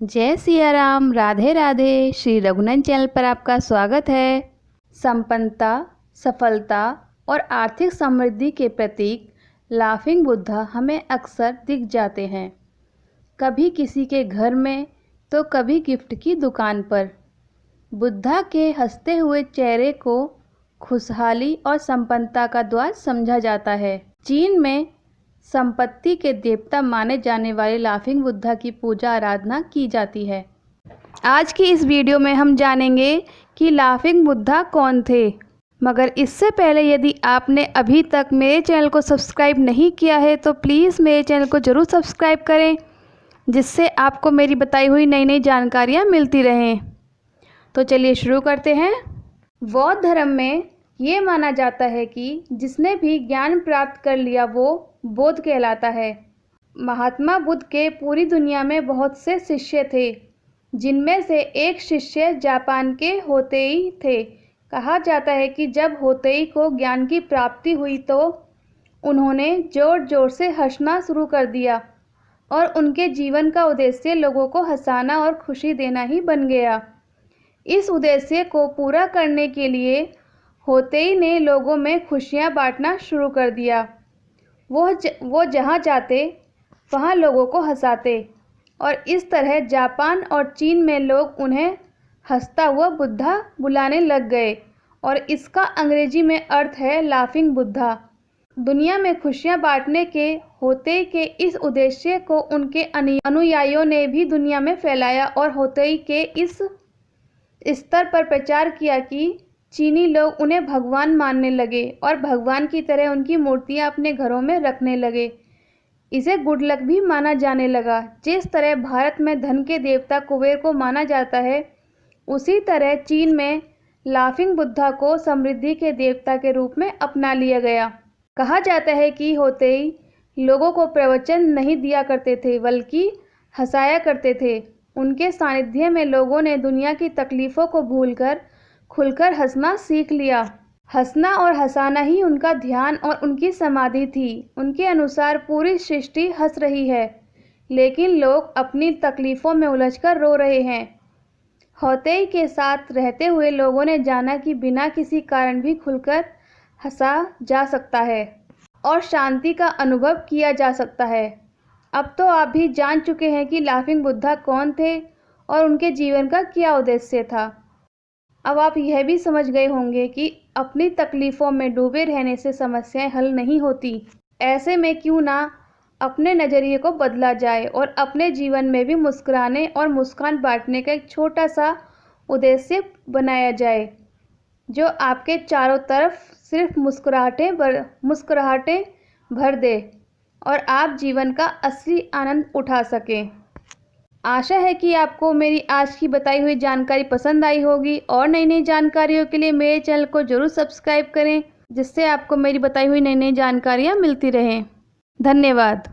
जय सिया राम, राधे राधे। श्री रघुनंदन चैनल पर आपका स्वागत है। संपन्नता, सफलता और आर्थिक समृद्धि के प्रतीक लाफिंग बुद्धा हमें अक्सर दिख जाते हैं, कभी किसी के घर में तो कभी गिफ्ट की दुकान पर। बुद्धा के हंसते हुए चेहरे को खुशहाली और संपन्नता का द्वार समझा जाता है। चीन में संपत्ति के देवता माने जाने वाले लाफिंग बुद्धा की पूजा आराधना की जाती है। आज की इस वीडियो में हम जानेंगे कि लाफिंग बुद्धा कौन थे। मगर इससे पहले यदि आपने अभी तक मेरे चैनल को सब्सक्राइब नहीं किया है तो प्लीज़ मेरे चैनल को ज़रूर सब्सक्राइब करें, जिससे आपको मेरी बताई हुई नई नई जानकारियाँ मिलती रहें। तो चलिए शुरू करते हैं। बौद्ध धर्म में ये माना जाता है कि जिसने भी ज्ञान प्राप्त कर लिया वो बोध कहलाता है। महात्मा बुद्ध के पूरी दुनिया में बहुत से शिष्य थे, जिनमें से एक शिष्य जापान के होतेई थे। कहा जाता है कि जब होतेई को ज्ञान की प्राप्ति हुई तो उन्होंने ज़ोर ज़ोर से हंसना शुरू कर दिया और उनके जीवन का उद्देश्य लोगों को हंसाना और खुशी देना ही बन गया। इस उद्देश्य को पूरा करने के लिए होतेई ने लोगों में खुशियां बांटना शुरू कर दिया। वो जहां जाते वहां लोगों को हंसाते और इस तरह जापान और चीन में लोग उन्हें हंसता हुआ बुद्धा बुलाने लग गए और इसका अंग्रेजी में अर्थ है लाफिंग बुद्धा। दुनिया में खुशियां बांटने के होतेई के इस उद्देश्य को उनके अनुयायियों ने भी दुनिया में फैलाया और होतेई के इस स्तर पर प्रचार किया कि चीनी लोग उन्हें भगवान मानने लगे और भगवान की तरह उनकी मूर्तियां अपने घरों में रखने लगे। इसे गुड लक भी माना जाने लगा। जिस तरह भारत में धन के देवता कुबेर को माना जाता है, उसी तरह चीन में लाफिंग बुद्धा को समृद्धि के देवता के रूप में अपना लिया गया। कहा जाता है कि होतेई लोगों को प्रवचन नहीं दिया करते थे, बल्कि हंसाया करते थे। उनके सानिध्य में लोगों ने दुनिया की तकलीफ़ों को भूलकर खुलकर हंसना सीख लिया। हंसना और हंसाना ही उनका ध्यान और उनकी समाधि थी। उनके अनुसार पूरी सृष्टि हंस रही है, लेकिन लोग अपनी तकलीफ़ों में उलझकर रो रहे हैं। होतेई के साथ रहते हुए लोगों ने जाना कि बिना किसी कारण भी खुलकर हंसा जा सकता है और शांति का अनुभव किया जा सकता है। अब तो आप भी जान चुके हैं कि लाफिंग बुद्धा कौन थे और उनके जीवन का क्या उद्देश्य था। अब आप यह भी समझ गए होंगे कि अपनी तकलीफ़ों में डूबे रहने से समस्याएं हल नहीं होती। ऐसे में क्यों ना अपने नज़रिए को बदला जाए और अपने जीवन में भी मुस्कुराने और मुस्कान बांटने का एक छोटा सा उद्देश्य बनाया जाए, जो आपके चारों तरफ सिर्फ मुस्कुराहटें भर दे और आप जीवन का असली आनंद उठा सकें। आशा है कि आपको मेरी आज की बताई हुई जानकारी पसंद आई होगी और नई नई जानकारियों के लिए मेरे चैनल को ज़रूर सब्सक्राइब करें, जिससे आपको मेरी बताई हुई नई नई जानकारियाँ मिलती रहें। धन्यवाद।